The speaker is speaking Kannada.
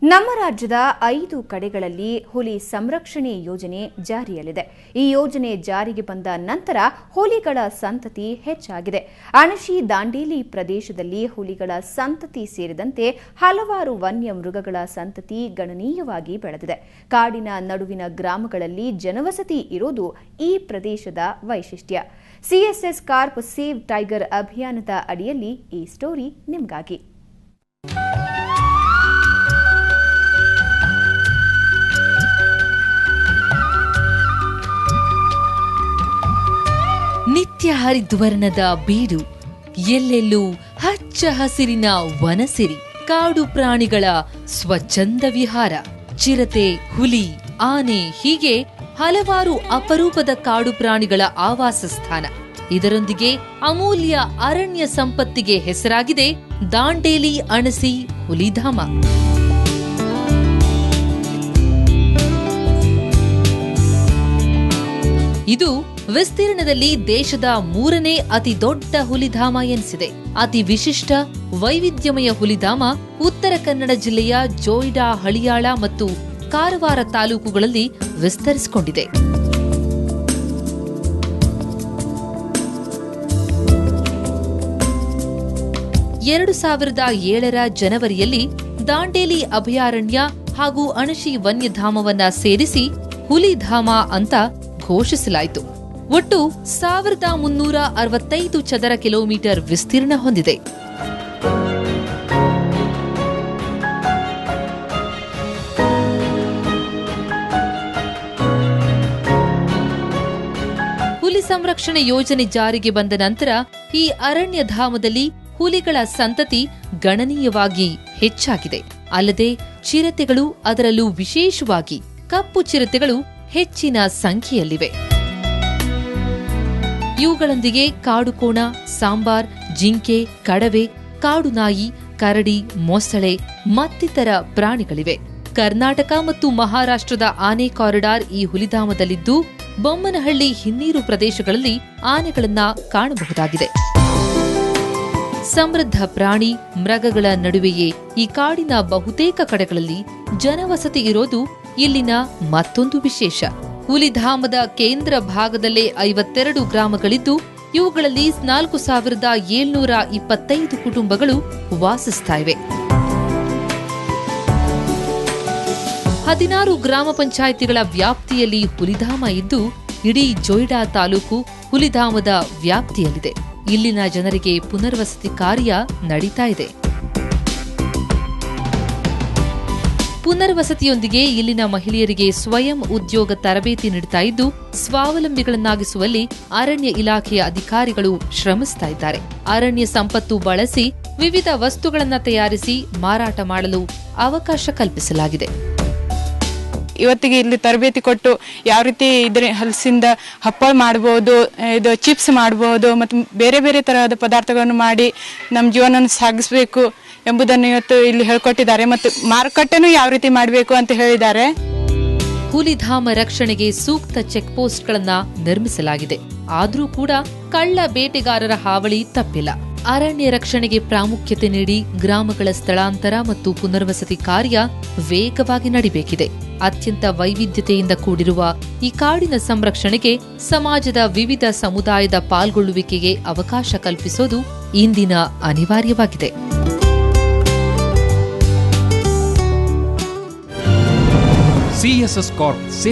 ನಮ್ಮ ರಾಜ್ಯದ 5 ಕಡೆಗಳಲ್ಲಿ ಹುಲಿ ಸಂರಕ್ಷಣೆ ಯೋಜನೆ ಜಾರಿಯಲ್ಲಿದೆ. ಈ ಯೋಜನೆ ಜಾರಿಗೆ ಬಂದ ನಂತರ ಹುಲಿಗಳ ಸಂತತಿ ಹೆಚ್ಚಾಗಿದೆ. ಅಣಶಿ ದಾಂಡೇಲಿ ಪ್ರದೇಶದಲ್ಲಿ ಹುಲಿಗಳ ಸಂತತಿ ಸೇರಿದಂತೆ ಹಲವಾರು ವನ್ಯ ಮೃಗಗಳ ಸಂತತಿ ಗಣನೀಯವಾಗಿ ಬೆಳೆದಿದೆ. ಕಾಡಿನ ನಡುವಿನ ಗ್ರಾಮಗಳಲ್ಲಿ ಜನವಸತಿ ಇರೋದು ಈ ಪ್ರದೇಶದ ವೈಶಿಷ್ಟ್ಯ. ಸಿಎಸ್ಎಸ್ ಕಾರ್ಪ್ ಸೇವ್ ಟೈಗರ್ ಅಭಿಯಾನದ ಅಡಿಯಲ್ಲಿ ಈ ಸ್ಟೋರಿ ನಿಮಗಾಗಿ. ನಿತ್ಯ ಹರಿದ್ವರ್ಣದ ಬೀಡು, ಎಲ್ಲೆಲ್ಲೂ ಹಚ್ಚ ಹಸಿರಿನ ವನಸಿರಿ, ಕಾಡು ಪ್ರಾಣಿಗಳ ಸ್ವಚ್ಛಂದ ವಿಹಾರ, ಚಿರತೆ, ಹುಲಿ, ಆನೆ ಹೀಗೆ ಹಲವಾರು ಅಪರೂಪದ ಕಾಡು ಪ್ರಾಣಿಗಳ ಆವಾಸ ಸ್ಥಾನ. ಇದರೊಂದಿಗೆ ಅಮೂಲ್ಯ ಅರಣ್ಯ ಸಂಪತ್ತಿಗೆ ಹೆಸರಾಗಿದೆ ದಾಂಡೇಲಿ ಅಣಸಿ ಹುಲಿಧಾಮ. ಇದು ವಿಸ್ತೀರ್ಣದಲ್ಲಿ ದೇಶದ 3ನೇ ಅತಿ ದೊಡ್ಡ ಹುಲಿಧಾಮ ಎನಿಸಿದೆ. ಅತಿ ವಿಶಿಷ್ಟ ವೈವಿಧ್ಯಮಯ ಹುಲಿಧಾಮ ಉತ್ತರ ಕನ್ನಡ ಜಿಲ್ಲೆಯ ಜೋಯಿಡಾ, ಹಳಿಯಾಳ ಮತ್ತು ಕಾರವಾರ ತಾಲೂಕುಗಳಲ್ಲಿ ವಿಸ್ತರಿಸಿಕೊಂಡಿದೆ. 2007ರ ಜನವರಿಯಲ್ಲಿ ದಾಂಡೇಲಿ ಅಭಯಾರಣ್ಯ ಹಾಗೂ ಅಣಶಿ ವನ್ಯಧಾಮವನ್ನ ಸೇರಿಸಿ ಹುಲಿಧಾಮ ಅಂತ ಘೋಷಿಸಲಾಯಿತು. ಒಟ್ಟು 1365 ಚದರ ಕಿಲೋಮೀಟರ್ ವಿಸ್ತೀರ್ಣ ಹೊಂದಿದೆ. ಹುಲಿ ಸಂರಕ್ಷಣೆ ಯೋಜನೆ ಜಾರಿಗೆ ಬಂದ ನಂತರ ಈ ಅರಣ್ಯಧಾಮದಲ್ಲಿ ಹುಲಿಗಳ ಸಂತತಿ ಗಣನೀಯವಾಗಿ ಹೆಚ್ಚಾಗಿದೆ. ಅಲ್ಲದೆ ಚಿರತೆಗಳು, ಅದರಲ್ಲೂ ವಿಶೇಷವಾಗಿ ಕಪ್ಪು ಚಿರತೆಗಳು ಹೆಚ್ಚಿನ ಸಂಖ್ಯೆಯಲ್ಲಿವೆ. ಇವುಗಳೊಂದಿಗೆ ಕಾಡುಕೋಣ, ಸಾಂಬಾರ್, ಜಿಂಕೆ, ಕಡವೆ, ಕಾಡು ನಾಯಿ, ಕರಡಿ, ಮೊಸಳೆ ಮತ್ತಿತರ ಪ್ರಾಣಿಗಳಿವೆ. ಕರ್ನಾಟಕ ಮತ್ತು ಮಹಾರಾಷ್ಟ್ರದ ಆನೆ ಕಾರಿಡಾರ್ ಈ ಹುಲಿಧಾಮದಲ್ಲಿದ್ದು, ಬೊಮ್ಮನಹಳ್ಳಿ ಹಿನ್ನೀರು ಪ್ರದೇಶಗಳಲ್ಲಿ ಆನೆಗಳನ್ನ ಕಾಣಬಹುದಾಗಿದೆ. ಸಮೃದ್ಧ ಪ್ರಾಣಿ ಮೃಗಗಳ ನಡುವೆಯೇ ಈ ಕಾಡಿನ ಬಹುತೇಕ ಕಡೆಗಳಲ್ಲಿ ಜನವಸತಿ ಇರೋದು ಇಲ್ಲಿನ ಮತ್ತೊಂದು ವಿಶೇಷ. ಹುಲಿಧಾಮದ ಕೇಂದ್ರ ಭಾಗದಲ್ಲೇ 52 ಗ್ರಾಮಗಳಿದ್ದು, ಇವುಗಳಲ್ಲಿ 4725 ಕುಟುಂಬಗಳು ವಾಸಿಸ್ತಾ ಇವೆ. 16 ಗ್ರಾಮ ಪಂಚಾಯಿತಿಗಳ ವ್ಯಾಪ್ತಿಯಲ್ಲಿ ಹುಲಿಧಾಮ ಇದ್ದು, ಇಡೀ ಜೋಯಿಡಾ ತಾಲೂಕು ಹುಲಿಧಾಮದ ವ್ಯಾಪ್ತಿಯಲ್ಲಿದೆ. ಇಲ್ಲಿನ ಜನರಿಗೆ ಪುನರ್ವಸತಿ ಕಾರ್ಯ ನಡೀತಾ ಇದೆ. ಪುನರ್ವಸತಿಯೊಂದಿಗೆ ಇಲ್ಲಿನ ಮಹಿಳೆಯರಿಗೆ ಸ್ವಯಂ ಉದ್ಯೋಗ ತರಬೇತಿ ನೀಡುತ್ತಾ ಇದ್ದು, ಸ್ವಾವಲಂಬಿಗಳನ್ನಾಗಿಸುವಲ್ಲಿ ಅರಣ್ಯ ಇಲಾಖೆಯ ಅಧಿಕಾರಿಗಳು ಶ್ರಮಿಸ್ತಾ ಇದ್ದಾರೆ. ಅರಣ್ಯ ಸಂಪತ್ತು ಬಳಸಿ ವಿವಿಧ ವಸ್ತುಗಳನ್ನು ತಯಾರಿಸಿ ಮಾರಾಟ ಮಾಡಲು ಅವಕಾಶ ಕಲ್ಪಿಸಲಾಗಿದೆ. ಇವತ್ತಿಗೆ ಇಲ್ಲಿ ತರಬೇತಿ ಕೊಟ್ಟು ಯಾವ ರೀತಿ ಇದ್ರ ಹಲಸಿಂದ ಹಪ್ಪಳ ಮಾಡಬಹುದು, ಇದು ಚಿಪ್ಸ್ ಮಾಡಬಹುದು ಮತ್ತು ಬೇರೆ ಬೇರೆ ತರಹದ ಪದಾರ್ಥಗಳನ್ನು ಮಾಡಿ ನಮ್ಮ ಜೀವನವನ್ನು ಸಾಗಿಸಬೇಕು ಎಂಬುದನ್ನು ಇವತ್ತು ಇಲ್ಲಿ ಹೇಳ್ಕೊಟ್ಟಿದ್ದಾರೆ. ಮತ್ತು ಮಾರುಕಟ್ಟೆನೂ ಯಾವ ರೀತಿ ಮಾಡಬೇಕು ಅಂತ ಹೇಳಿದ್ದಾರೆ. ಹುಲಿಧಾಮ ರಕ್ಷಣೆಗೆ ಸೂಕ್ತ ಚೆಕ್ ಪೋಸ್ಟ್ಗಳನ್ನ ನಿರ್ಮಿಸಲಾಗಿದೆ. ಆದರೂ ಕೂಡ ಕಳ್ಳ ಬೇಟೆಗಾರರ ಹಾವಳಿ ತಪ್ಪಿಲ್ಲ. ಅರಣ್ಯ ರಕ್ಷಣೆಗೆ ಪ್ರಾಮುಖ್ಯತೆ ನೀಡಿ ಗ್ರಾಮಗಳ ಸ್ಥಳಾಂತರ ಮತ್ತು ಪುನರ್ವಸತಿ ಕಾರ್ಯ ವೇಗವಾಗಿ ನಡಿಬೇಕಿದೆ. ಅತ್ಯಂತ ವೈವಿಧ್ಯತೆಯಿಂದ ಕೂಡಿರುವ ಈ ಕಾಡಿನ ಸಂರಕ್ಷಣೆಗೆ ಸಮಾಜದ ವಿವಿಧ ಸಮುದಾಯದ ಪಾಲ್ಗೊಳ್ಳುವಿಕೆಗೆ ಅವಕಾಶ ಕಲ್ಪಿಸೋದು ಇಂದಿನ ಅನಿವಾರ್ಯವಾಗಿದೆ. CSS carp